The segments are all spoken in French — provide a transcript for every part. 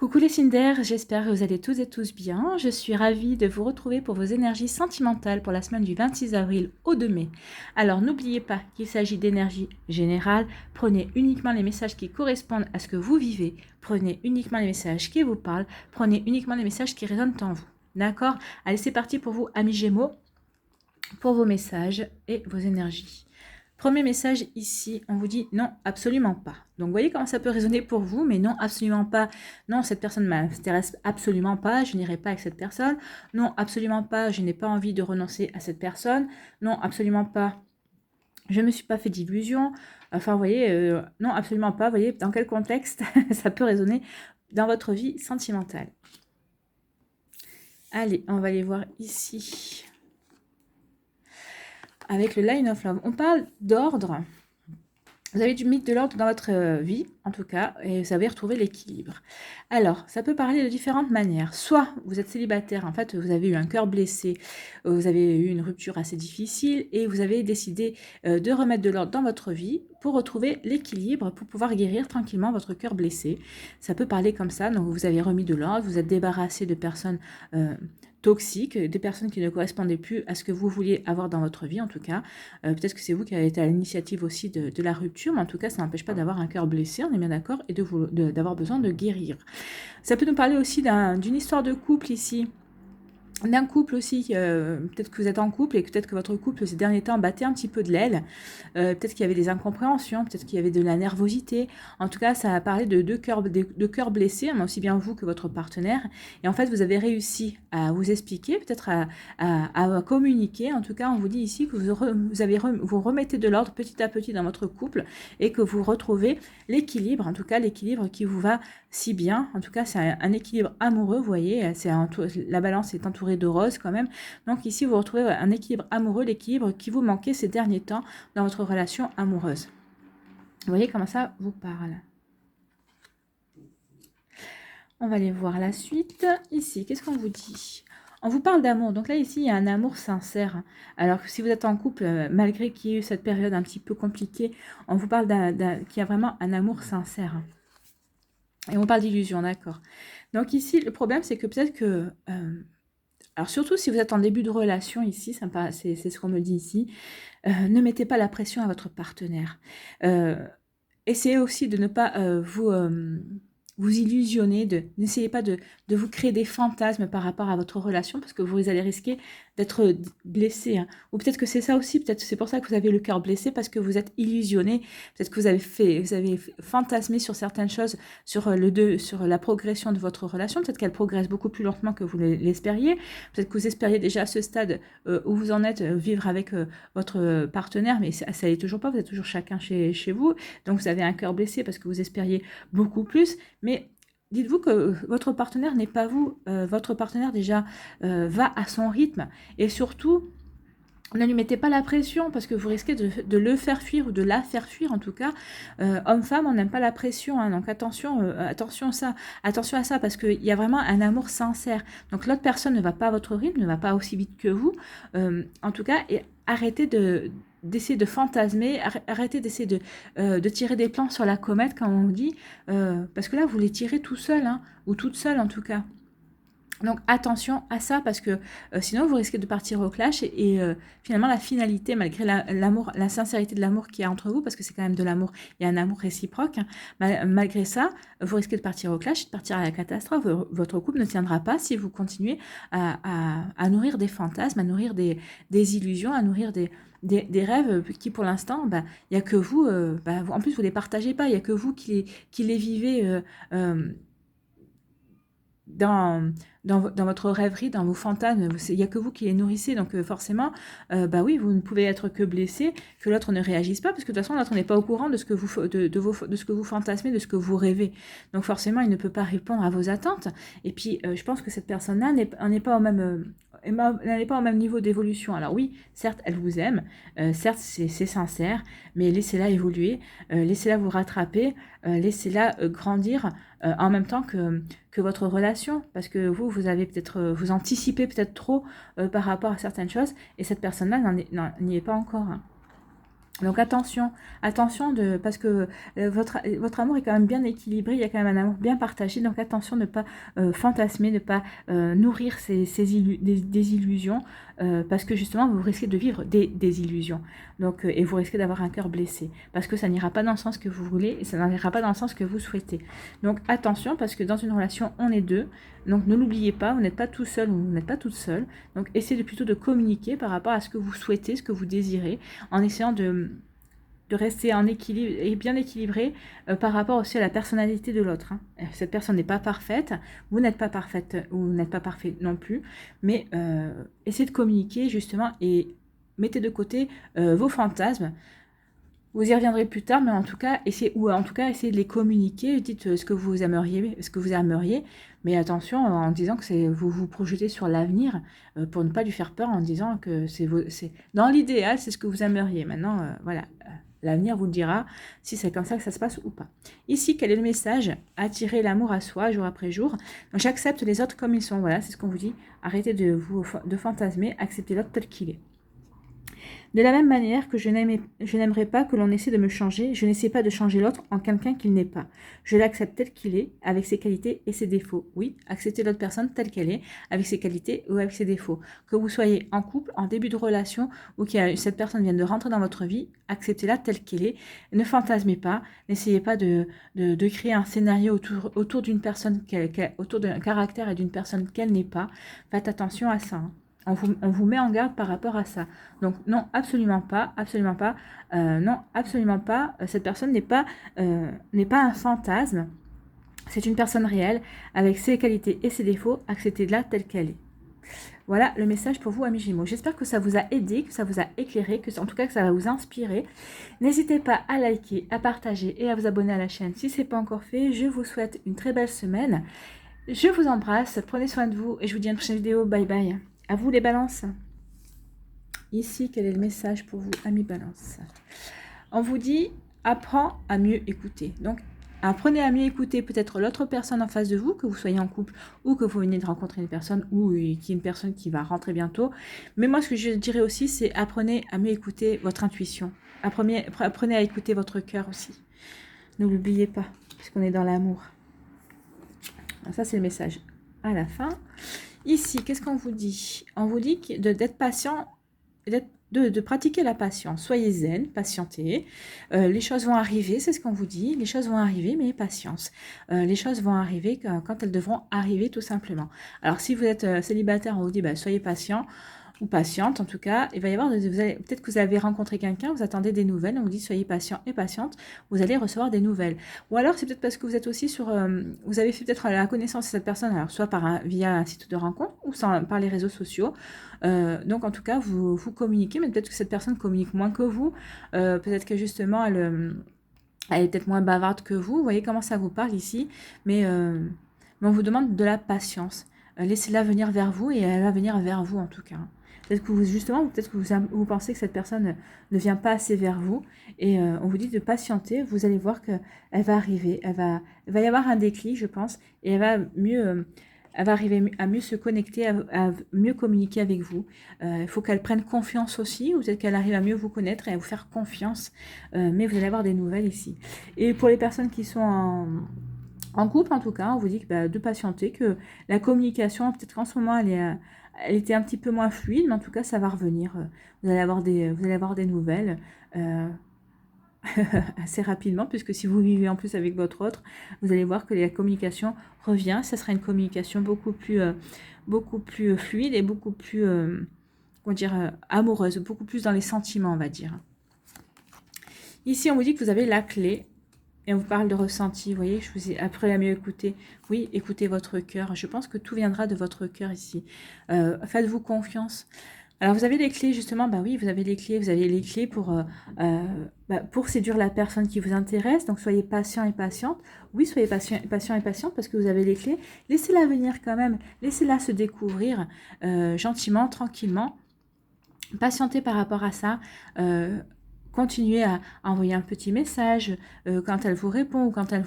Coucou les Cinder, j'espère que vous allez tous et tous bien. Je suis ravie de vous retrouver pour vos énergies sentimentales pour la semaine du 26 avril au 2 mai. Alors n'oubliez pas qu'il s'agit d'énergie générale. Prenez uniquement les messages qui correspondent à ce que vous vivez. Prenez uniquement les messages qui vous parlent. Prenez uniquement les messages qui résonnent en vous. D'accord? Allez, c'est parti pour vous, amis Gémeaux, pour vos messages et vos énergies. Premier message ici, on vous dit non, absolument pas. Donc, vous voyez comment ça peut résonner pour vous, mais non, absolument pas. Non, cette personne ne m'intéresse absolument pas, je n'irai pas avec cette personne. Non, absolument pas, je n'ai pas envie de renoncer à cette personne. Non, absolument pas, je ne me suis pas fait d'illusions. Enfin, vous voyez, non, absolument pas. Vous voyez, dans quel contexte ça peut résonner dans votre vie sentimentale. Allez, on va aller voir ici. Avec le Line of Love, on parle d'ordre. Vous avez du mythe de l'ordre dans votre vie, en tout cas, et vous avez retrouvé l'équilibre. Alors, ça peut parler de différentes manières. Soit vous êtes célibataire, en fait, vous avez eu un cœur blessé, vous avez eu une rupture assez difficile, et vous avez décidé de remettre de l'ordre dans votre vie pour retrouver l'équilibre, pour pouvoir guérir tranquillement votre cœur blessé. Ça peut parler comme ça, donc vous avez remis de l'ordre, vous êtes débarrassé de personnes toxiques, des personnes qui ne correspondaient plus à ce que vous vouliez avoir dans votre vie, en tout cas. Peut-être que c'est vous qui avez été à l'initiative aussi de la rupture, mais en tout cas, ça n'empêche pas d'avoir un cœur blessé, on est bien d'accord, et d'avoir besoin de guérir. Ça peut nous parler aussi d'une histoire de couple ici. D'un couple aussi, peut-être que vous êtes en couple et peut-être que votre couple ces derniers temps battait un petit peu de l'aile, peut-être qu'il y avait des incompréhensions, peut-être qu'il y avait de la nervosité, en tout cas ça a parlé de deux cœurs blessés, mais aussi bien vous que votre partenaire, et en fait vous avez réussi à vous expliquer, peut-être à communiquer, en tout cas on vous dit ici que vous remettez de l'ordre petit à petit dans votre couple et que vous retrouvez l'équilibre, en tout cas l'équilibre qui vous va si bien, en tout cas c'est un équilibre amoureux, vous voyez, la balance est entourée de rose quand même. Donc ici, vous retrouvez un équilibre amoureux, l'équilibre qui vous manquait ces derniers temps dans votre relation amoureuse. Vous voyez comment ça vous parle. On va aller voir la suite. Ici, qu'est-ce qu'on vous dit ? On vous parle d'amour. Donc là, ici, il y a un amour sincère. Alors que si vous êtes en couple, malgré qu'il y ait eu cette période un petit peu compliquée, on vous parle qu'il y a vraiment un amour sincère. Et on parle d'illusion, d'accord. Donc ici, le problème, c'est que peut-être que... alors surtout si vous êtes en début de relation ici, c'est ce qu'on me dit ici, ne mettez pas la pression à votre partenaire. Essayez aussi de ne pas vous illusionner, n'essayez pas de vous créer des fantasmes par rapport à votre relation parce que vous allez risquer d'être blessé. Hein. Ou peut-être que c'est ça aussi, peut-être c'est pour ça que vous avez le cœur blessé parce que vous êtes illusionné, peut-être que vous avez fantasmé sur certaines choses, sur la progression de votre relation, peut-être qu'elle progresse beaucoup plus lentement que vous l'espériez, peut-être que vous espériez déjà à ce stade où vous en êtes, vivre avec votre partenaire, mais ça n'est toujours pas, vous êtes toujours chacun chez vous, donc vous avez un cœur blessé parce que vous espériez beaucoup plus, mais dites-vous que votre partenaire n'est pas vous, votre partenaire déjà va à son rythme, et surtout, ne lui mettez pas la pression parce que vous risquez de le faire fuir ou de la faire fuir en tout cas. Homme-femme, on n'aime pas la pression, hein, donc attention à ça parce qu'il y a vraiment un amour sincère. Donc l'autre personne ne va pas à votre rythme, ne va pas aussi vite que vous. En tout cas, et arrêtez d'essayer de fantasmer, arrêtez d'essayer de tirer des plans sur la comète, comme on dit, parce que là, vous les tirez tout seul, hein, ou toute seule en tout cas. Donc attention à ça parce que sinon vous risquez de partir au clash et finalement la finalité, malgré l'amour, la sincérité de l'amour qu'il y a entre vous, parce que c'est quand même de l'amour, il y a un amour réciproque, hein, malgré ça, vous risquez de partir au clash, de partir à la catastrophe. Votre couple ne tiendra pas si vous continuez à nourrir des fantasmes, à nourrir des illusions, à nourrir des rêves qui pour l'instant, il n'y a que vous, en plus vous ne les partagez pas, il n'y a que vous qui les vivez dans votre rêverie, dans vos fantasmes, il n'y a que vous qui les nourrissez, donc forcément, oui, vous ne pouvez être que blessé, que l'autre ne réagisse pas, parce que de toute façon, l'autre n'est pas au courant de ce que vous, de ce que vous fantasmez, de ce que vous rêvez. Donc forcément, il ne peut pas répondre à vos attentes. Et puis, je pense que cette personne-là n'est pas au même... elle n'est pas au même niveau d'évolution. Alors oui, certes, elle vous aime, certes, c'est sincère, mais laissez-la évoluer, laissez-la vous rattraper, laissez-la grandir en même temps que votre relation, parce que vous avez peut-être, vous anticipez peut-être trop par rapport à certaines choses, et cette personne-là n'y est pas encore. Hein. Donc attention, parce que votre amour est quand même bien équilibré, il y a quand même un amour bien partagé, donc attention de ne pas fantasmer, de ne pas nourrir des illusions, parce que justement vous risquez de vivre des illusions, donc, et vous risquez d'avoir un cœur blessé, parce que ça n'ira pas dans le sens que vous voulez, et ça n'ira pas dans le sens que vous souhaitez. Donc attention, parce que dans une relation, on est deux, donc ne l'oubliez pas, vous n'êtes pas tout seul ou vous n'êtes pas toute seule, donc essayez plutôt de communiquer par rapport à ce que vous souhaitez, ce que vous désirez, en essayant de rester en équilibre et bien équilibré par rapport aussi à la personnalité de l'autre. Hein. Cette personne n'est pas parfaite, vous n'êtes pas parfaite ou vous n'êtes pas parfait non plus, mais essayez de communiquer justement et mettez de côté vos fantasmes. Vous y reviendrez plus tard, mais en tout cas, essayez de les communiquer. Dites ce que vous aimeriez, mais attention en disant que vous vous projetez sur l'avenir pour ne pas lui faire peur en disant que c'est dans l'idéal, c'est ce que vous aimeriez. Maintenant, voilà, l'avenir vous le dira si c'est comme ça que ça se passe ou pas. Ici, quel est le message? Attirer l'amour à soi jour après jour. Donc, j'accepte les autres comme ils sont. Voilà, c'est ce qu'on vous dit. Arrêtez de fantasmer, acceptez l'autre tel qu'il est. De la même manière que je n'aimerais pas que l'on essaie de me changer, je n'essaie pas de changer l'autre en quelqu'un qu'il n'est pas. Je l'accepte tel qu'il est, avec ses qualités et ses défauts. Oui, acceptez l'autre personne telle qu'elle est, avec ses qualités ou avec ses défauts. Que vous soyez en couple, en début de relation, ou que cette personne vienne de rentrer dans votre vie, acceptez-la telle qu'elle est. Ne fantasmez pas, n'essayez pas de créer un scénario autour d'une personne, autour d'un caractère et d'une personne qu'elle n'est pas. Faites attention à ça. Hein. On vous met en garde par rapport à ça. Donc non, absolument pas, non, absolument pas. Cette personne n'est pas un fantasme. C'est une personne réelle avec ses qualités et ses défauts. Acceptez-la telle qu'elle est. Voilà le message pour vous, amis Gémeaux. J'espère que ça vous a aidé, que ça vous a éclairé, en tout cas que ça va vous inspirer. N'hésitez pas à liker, à partager et à vous abonner à la chaîne si ce n'est pas encore fait. Je vous souhaite une très belle semaine. Je vous embrasse, prenez soin de vous et je vous dis à une prochaine vidéo. Bye bye. À vous les balances. Ici, quel est le message pour vous, amis balance? On vous dit, apprends à mieux écouter. Donc, apprenez à mieux écouter peut-être l'autre personne en face de vous, que vous soyez en couple ou que vous venez de rencontrer une personne ou qui est une personne qui va rentrer bientôt. Mais moi, ce que je dirais aussi, c'est apprenez à mieux écouter votre intuition. Apprenez à écouter votre cœur aussi. Ne l'oubliez pas, puisqu'on est dans l'amour. Ça, c'est le message à la fin. Ici, qu'est-ce qu'on vous dit? On vous dit d'être patient, de pratiquer la patience. Soyez zen, patientez. Les choses vont arriver, c'est ce qu'on vous dit. Les choses vont arriver, mais patience. Les choses vont arriver quand elles devront arriver, tout simplement. Alors, si vous êtes célibataire, on vous dit, soyez patient ou patiente, en tout cas. Il va y avoir, peut-être que vous avez rencontré quelqu'un, vous attendez des nouvelles, on vous dit, soyez patient et patiente, vous allez recevoir des nouvelles. Ou alors, c'est peut-être parce que vous êtes aussi vous avez fait peut-être la connaissance de cette personne, alors soit via un site de rencontre ou par les réseaux sociaux. Donc, en tout cas, vous communiquez, mais peut-être que cette personne communique moins que vous. Peut-être que justement, elle est peut-être moins bavarde que vous. Vous voyez comment ça vous parle ici. Mais on vous demande de la patience. Laissez-la venir vers vous et elle va venir vers vous en tout cas. Peut-être que vous pensez que cette personne ne vient pas assez vers vous et on vous dit de patienter. Vous allez voir qu'elle va arriver. Il va y avoir un déclic, je pense, et elle va arriver à mieux se connecter, à mieux communiquer avec vous. Il faut qu'elle prenne confiance aussi, ou peut-être qu'elle arrive à mieux vous connaître et à vous faire confiance. Mais vous allez avoir des nouvelles ici. Et pour les personnes qui sont en couple, en tout cas, on vous dit de patienter, que la communication, peut-être qu'en ce moment, elle était un petit peu moins fluide, mais en tout cas, ça va revenir. Vous allez avoir des nouvelles assez rapidement, puisque si vous vivez en plus avec votre autre, vous allez voir que la communication revient. Ça sera une communication beaucoup plus fluide et beaucoup plus, amoureuse, beaucoup plus dans les sentiments, on va dire. Ici, on vous dit que vous avez la clé. Et on vous parle de ressenti, vous voyez, je vous ai appris à mieux écouter. Oui, écoutez votre cœur. Je pense que tout viendra de votre cœur ici. Faites-vous confiance. Alors, vous avez les clés, justement. Oui, vous avez les clés. Vous avez les clés pour séduire la personne qui vous intéresse. Donc, soyez patient et patiente. Oui, soyez patient et patiente parce que vous avez les clés. Laissez-la venir quand même. Laissez-la se découvrir gentiment, tranquillement. Patientez par rapport à ça. continuez à envoyer un petit message quand elle vous répond ou quand elle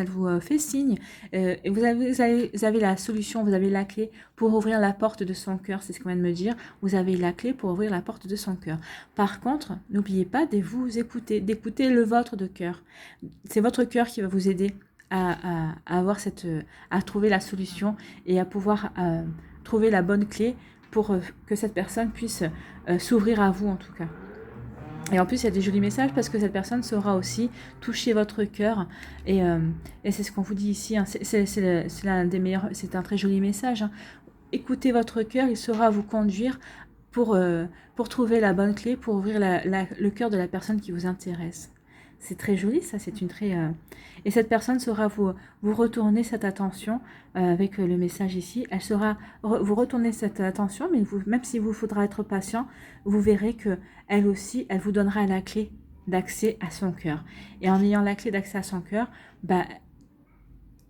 vous fait signe. Et vous avez la solution, vous avez la clé pour ouvrir la porte de son cœur, c'est ce qu'on vient de me dire. Vous avez la clé pour ouvrir la porte de son cœur. Par contre, n'oubliez pas de vous écouter, d'écouter le vôtre de cœur. C'est votre cœur qui va vous aider à avoir à trouver la solution et à pouvoir trouver la bonne clé pour que cette personne puisse s'ouvrir à vous en tout cas. Et en plus, il y a des jolis messages parce que cette personne saura aussi toucher votre cœur. Et c'est ce qu'on vous dit ici. Hein. C'est l'un des meilleurs. C'est un très joli message. Hein. Écoutez votre cœur, il saura vous conduire pour trouver la bonne clé, pour ouvrir le cœur de la personne qui vous intéresse. C'est très joli, ça, c'est une très... Et cette personne saura vous retourner cette attention avec le message ici. Elle saura vous retourner cette attention, mais même s'il vous faudra être patient, vous verrez que elle aussi, elle vous donnera la clé d'accès à son cœur. Et en ayant la clé d'accès à son cœur,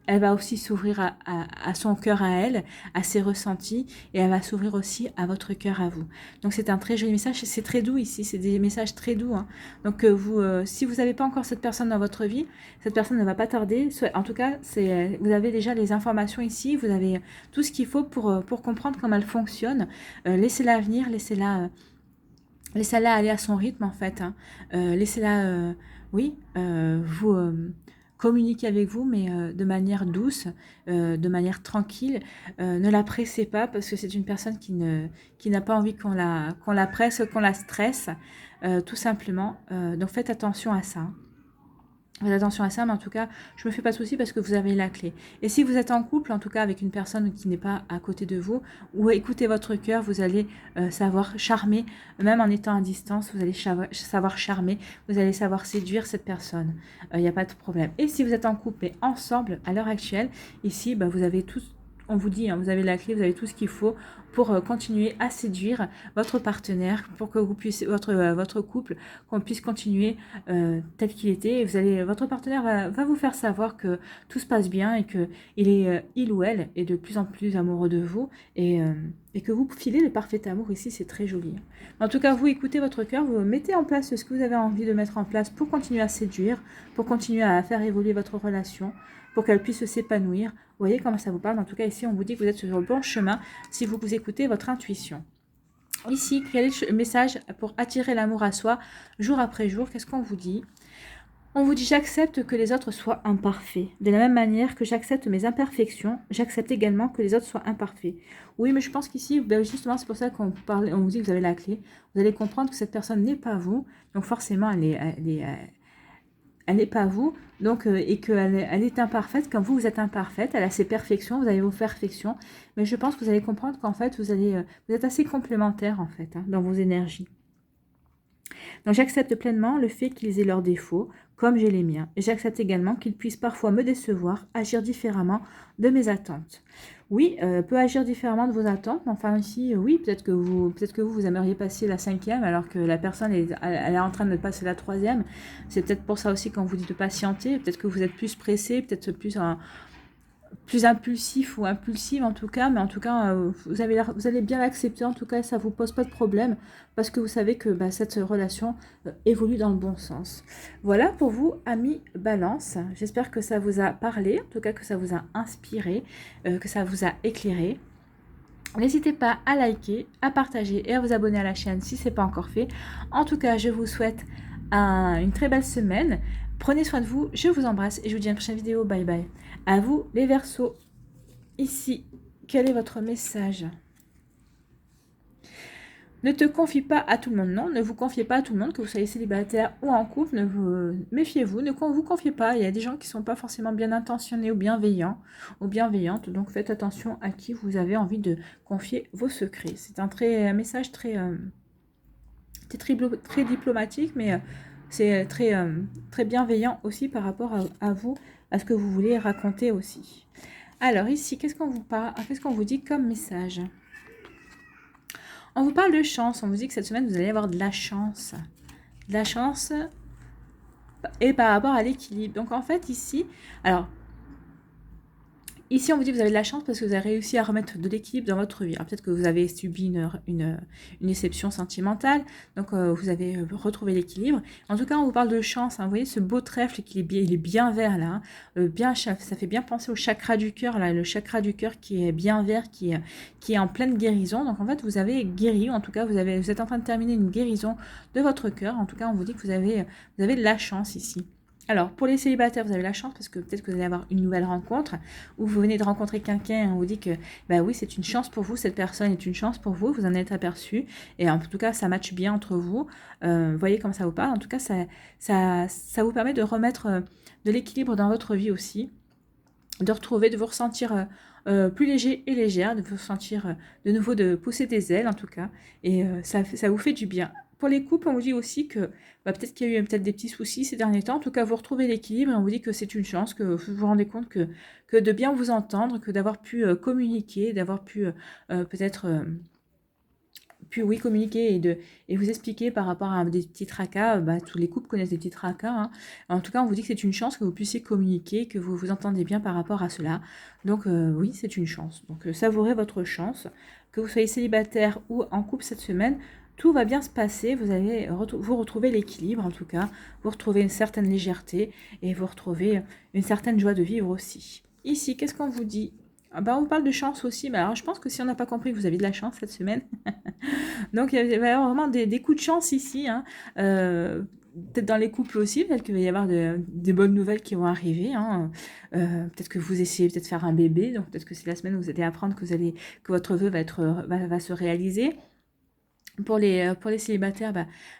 elle va aussi s'ouvrir à son cœur à elle, à ses ressentis, et elle va s'ouvrir aussi à votre cœur à vous. Donc c'est un très joli message, c'est très doux ici, c'est des messages très doux. Hein. Donc si vous n'avez pas encore cette personne dans votre vie, cette personne ne va pas tarder. En tout cas, vous avez déjà les informations ici, vous avez tout ce qu'il faut pour comprendre comment elle fonctionne. Laissez-la venir, laissez-la aller à son rythme en fait. Hein. Laissez-la, vous... communiquer avec vous, mais de manière douce, de manière tranquille. Ne la pressez pas parce que c'est une personne qui n'a pas envie qu'on la presse, qu'on la stresse, tout simplement. Donc faites attention à ça. Faites attention à ça, mais en tout cas, je me fais pas de soucis parce que vous avez la clé. Et si vous êtes en couple, en tout cas avec une personne qui n'est pas à côté de vous, ou écoutez votre cœur, vous allez savoir charmer, même en étant à distance, vous allez savoir charmer, vous allez savoir séduire cette personne. Il n'y a pas de problème. Et si vous êtes en couple et ensemble, à l'heure actuelle, ici, vous avez tout, on vous dit, hein, vous avez la clé, vous avez tout ce qu'il faut pour continuer à séduire votre partenaire, pour que vous puissiez, votre couple, qu'on puisse continuer tel qu'il était. Et votre partenaire va vous faire savoir que tout se passe bien et que il ou elle est de plus en plus amoureux de vous et que vous filez le parfait amour ici, c'est très joli. En tout cas, vous écoutez votre cœur, vous mettez en place ce que vous avez envie de mettre en place pour continuer à séduire, pour continuer à faire évoluer votre relation, pour qu'elle puisse s'épanouir. Vous voyez comment ça vous parle. En tout cas, ici, on vous dit que vous êtes sur le bon chemin si vous écoutez votre intuition. Ici, quel est le message pour attirer l'amour à soi jour après jour? Qu'est-ce qu'on vous dit? On vous dit, j'accepte que les autres soient imparfaits. De la même manière que j'accepte mes imperfections, j'accepte également que les autres soient imparfaits. Oui, mais je pense qu'ici, justement, c'est pour ça on vous dit que vous avez la clé. Vous allez comprendre que cette personne n'est pas vous. Donc forcément, elle n'est pas vous, donc, et qu'elle est imparfaite, comme vous êtes imparfaite, elle a ses perfections, vous avez vos perfections, mais je pense que vous allez comprendre qu'en fait, vous êtes assez complémentaires, en fait, hein, dans vos énergies. Donc, j'accepte pleinement le fait qu'ils aient leurs défauts, comme j'ai les miens, et j'accepte également qu'ils puissent parfois me décevoir, agir différemment de mes attentes. Oui, peut agir différemment de vos attentes, mais enfin ici, oui, peut-être que vous aimeriez passer la 5e alors que la personne elle est en train de passer la 3e. C'est peut-être pour ça aussi qu'on vous dit de patienter. Peut-être que vous êtes plus pressé, peut-être plus impulsif ou impulsive en tout cas, mais en tout cas, vous allez bien l'accepter en tout cas, ça ne vous pose pas de problème parce que vous savez que cette relation évolue dans le bon sens. Voilà pour vous, amis Balance. J'espère que ça vous a parlé, en tout cas que ça vous a inspiré, que ça vous a éclairé. N'hésitez pas à liker, à partager et à vous abonner à la chaîne si ce n'est pas encore fait. En tout cas, je vous souhaite une très belle semaine. Prenez soin de vous, je vous embrasse et je vous dis à une prochaine vidéo. Bye bye. À vous les Verseaux. Ici, quel est votre message? Ne te confie pas à tout le monde. Non, ne vous confiez pas à tout le monde, que vous soyez célibataire ou en couple. Méfiez-vous, ne vous confiez pas. Il y a des gens qui ne sont pas forcément bien intentionnés ou bienveillants ou bienveillantes. Donc faites attention à qui vous avez envie de confier vos secrets. C'est un message très diplomatique, mais c'est très bienveillant aussi par rapport à vous, à ce que vous voulez raconter aussi. Alors ici, qu'est-ce qu'on vous dit comme message? On vous parle de chance, on vous dit que cette semaine, vous allez avoir de la chance. De la chance et par rapport à l'équilibre. Donc en fait ici, alors, Ici, on vous dit que vous avez de la chance parce que vous avez réussi à remettre de l'équilibre dans votre vie. Alors, peut-être que vous avez subi une déception sentimentale, donc vous avez retrouvé l'équilibre. En tout cas, on vous parle de chance. Hein. Vous voyez ce beau trèfle qui est bien, il est bien vert là. Hein. Ça fait bien penser au chakra du cœur, là, le chakra du cœur qui est bien vert, qui est en pleine guérison. Donc, en fait, vous avez guéri. En tout cas, vous êtes en train de terminer une guérison de votre cœur. En tout cas, on vous dit que vous avez de la chance ici. Alors, pour les célibataires, vous avez la chance parce que peut-être que vous allez avoir une nouvelle rencontre ou vous venez de rencontrer quelqu'un, on vous dit que, bah oui, c'est une chance pour vous, cette personne est une chance pour vous, vous en êtes aperçu et en tout cas, ça matche bien entre vous. Voyez comme ça vous parle. En tout cas, ça vous permet de remettre de l'équilibre dans votre vie aussi, de retrouver, de vous ressentir plus léger et légère, de vous sentir de nouveau de pousser des ailes en tout cas, et ça vous fait du bien. Pour les couples, on vous dit aussi que peut-être qu'il y a eu peut-être des petits soucis ces derniers temps. En tout cas, vous retrouvez l'équilibre et on vous dit que c'est une chance, que vous vous rendez compte que de bien vous entendre, que d'avoir pu communiquer, d'avoir pu peut-être oui, communiquer et vous expliquer par rapport à des petits tracas. Tous les couples connaissent des petits tracas. Hein. En tout cas, on vous dit que c'est une chance que vous puissiez communiquer, que vous vous entendez bien par rapport à cela. Donc oui, c'est une chance. Donc savourez votre chance. Que vous soyez célibataire ou en couple cette semaine, tout va bien se passer. Vous allez vous retrouver l'équilibre en tout cas. Vous retrouvez une certaine légèreté et vous retrouvez une certaine joie de vivre aussi. Ici, qu'est-ce qu'on vous dit? On vous parle de chance aussi, mais alors je pense que si on n'a pas compris que vous avez de la chance cette semaine, donc il va y avoir vraiment des coups de chance ici, hein. Peut-être dans les couples aussi, peut-être qu'il va y avoir des bonnes nouvelles qui vont arriver. Hein. Peut-être que vous essayez peut-être de faire un bébé, donc peut-être que c'est la semaine où vous allez apprendre que votre vœu va se réaliser. Pour les célibataires,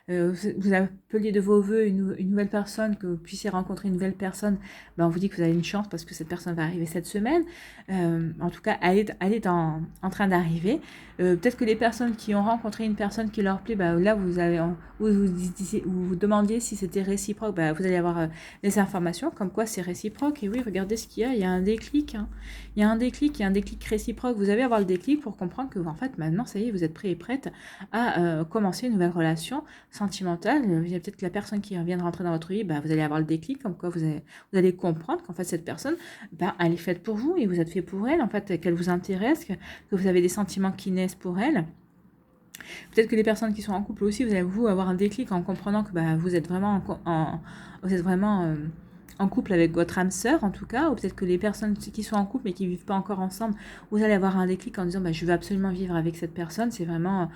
vous appeliez de vos voeux une nouvelle personne, que vous puissiez rencontrer une nouvelle personne. On vous dit que vous avez une chance parce que cette personne va arriver cette semaine. En tout cas, elle est en train d'arriver. Peut-être que les personnes qui ont rencontré une personne qui leur plaît, là, vous demandiez si c'était réciproque. Vous allez avoir des informations comme quoi c'est réciproque. Et oui, regardez ce qu'il y a. Il y a un déclic. Hein. Il y a un déclic réciproque. Vous allez avoir le déclic pour comprendre que, en fait, maintenant, ça y est, vous êtes prêt et prête à commencer une nouvelle relation sentimentale. Il y a peut-être que la personne qui vient de rentrer dans votre vie, vous allez avoir le déclic, comme quoi vous allez comprendre qu'en fait cette personne, elle est faite pour vous et vous êtes fait pour elle, en fait, qu'elle vous intéresse, que vous avez des sentiments qui naissent pour elle. Peut-être que les personnes qui sont en couple aussi, vous allez avoir un déclic en comprenant que vous êtes vraiment en couple avec votre âme sœur en tout cas, ou peut-être que les personnes qui sont en couple mais qui ne vivent pas encore ensemble, vous allez avoir un déclic en disant je veux absolument vivre avec cette personne, c'est vraiment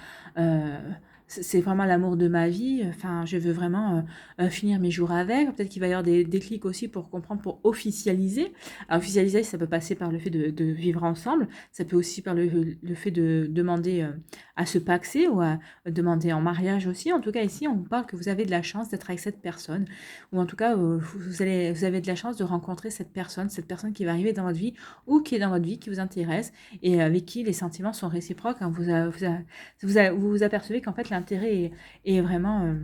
l'amour de ma vie, enfin je veux vraiment finir mes jours avec. Peut-être qu'il va y avoir des déclics aussi pour comprendre, pour officialiser. Alors officialiser, ça peut passer par le fait de vivre ensemble, ça peut aussi par le fait de demander à se paxer ou à demander en mariage aussi. En tout cas ici on vous parle que vous avez de la chance d'être avec cette personne, ou en tout cas vous avez de la chance de rencontrer cette personne qui va arriver dans votre vie ou qui est dans votre vie, qui vous intéresse et avec qui les sentiments sont réciproques. Hein. Vous apercevez qu'en fait l'intérêt est vraiment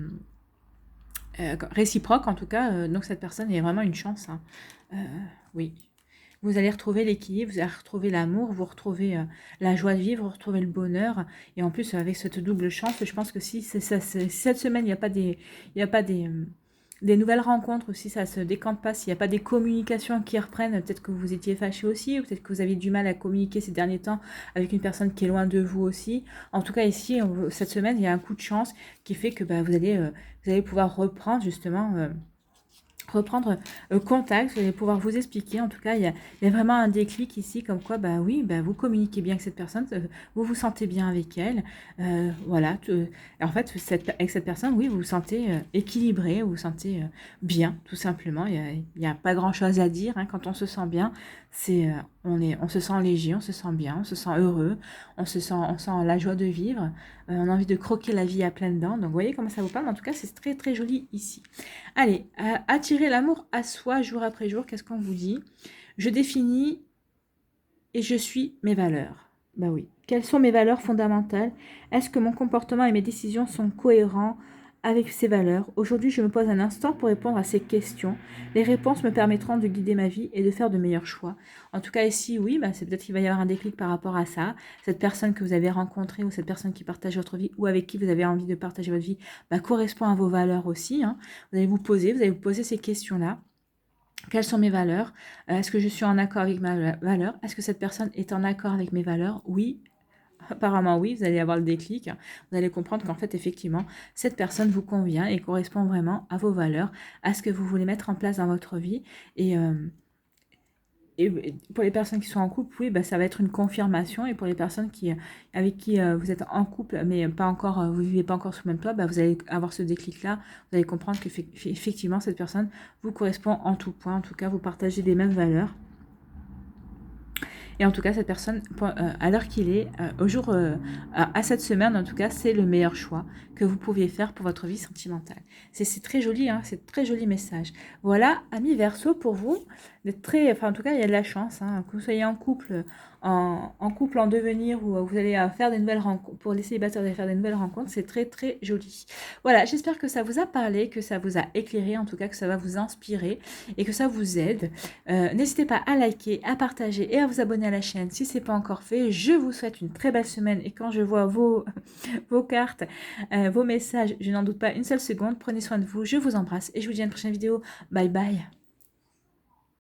réciproque en tout cas, donc cette personne est vraiment une chance. Hein. Oui. Vous allez retrouver l'équilibre, vous allez retrouver l'amour, vous retrouvez la joie de vivre, vous retrouvez le bonheur. Et en plus, avec cette double chance, je pense que si cette semaine, il n'y a pas des nouvelles rencontres, si ça se décante pas, s'il n'y a pas des communications qui reprennent, peut-être que vous étiez fâché aussi, ou peut-être que vous avez du mal à communiquer ces derniers temps avec une personne qui est loin de vous aussi. En tout cas, ici, cette semaine, il y a un coup de chance qui fait que vous allez pouvoir reprendre justement... reprendre contact, vous allez pouvoir vous expliquer. En tout cas, il y a vraiment un déclic ici, comme quoi, vous communiquez bien avec cette personne, vous vous sentez bien avec elle. Voilà. En fait, avec cette personne, oui, vous vous sentez équilibré, vous vous sentez bien, tout simplement. Il n'y a pas grand-chose à dire. Hein, quand on se sent bien, on se sent léger, on se sent bien, on se sent heureux, on sent la joie de vivre, on a envie de croquer la vie à pleines dents. Donc, vous voyez comment ça vous parle. En tout cas, c'est très, très joli ici. Allez, attirer l'amour à soi jour après jour, qu'est-ce qu'on vous dit? Je définis et je suis mes valeurs. Oui. Quelles sont mes valeurs fondamentales? Est-ce que mon comportement et mes décisions sont cohérents avec ces valeurs? Aujourd'hui, je me pose un instant pour répondre à ces questions. Les réponses me permettront de guider ma vie et de faire de meilleurs choix. En tout cas, ici, oui, c'est peut-être qu'il va y avoir un déclic par rapport à ça. Cette personne que vous avez rencontrée ou cette personne qui partage votre vie ou avec qui vous avez envie de partager votre vie correspond à vos valeurs aussi. Hein. Vous allez vous poser ces questions-là. Quelles sont mes valeurs? Est-ce que je suis en accord avec ma valeur? Est-ce que cette personne est en accord avec mes valeurs? Oui. Apparemment oui, vous allez avoir le déclic, vous allez comprendre qu'en fait effectivement cette personne vous convient et correspond vraiment à vos valeurs, à ce que vous voulez mettre en place dans votre vie et pour les personnes qui sont en couple, oui, bah, ça va être une confirmation. Et pour les personnes avec qui vous êtes en couple, mais pas encore, vous ne vivez pas encore sous le même toit, bah, vous allez avoir ce déclic-là. Vous allez comprendre qu'effectivement, cette personne vous correspond en tout point. En tout cas, vous partagez les mêmes valeurs. Et en tout cas, cette personne, à l'heure qu'il est, à cette semaine, en tout cas, c'est le meilleur choix que vous pouviez faire pour votre vie sentimentale. C'est très joli, hein, c'est très joli message. Voilà, amis Verseau, pour vous, en tout cas, il y a de la chance, hein, que vous soyez en couple, en devenir, ou vous allez faire des nouvelles rencontres, pour les célibataires, vous allez faire des nouvelles rencontres, c'est très, très joli. Voilà, j'espère que ça vous a parlé, que ça vous a éclairé, en tout cas, que ça va vous inspirer et que ça vous aide. N'hésitez pas à liker, à partager et à vous abonner à la chaîne si ce n'est pas encore fait. Je vous souhaite une très belle semaine et quand je vois vos cartes, vos messages, je n'en doute pas une seule seconde. Prenez soin de vous, je vous embrasse et je vous dis à une prochaine vidéo. Bye bye.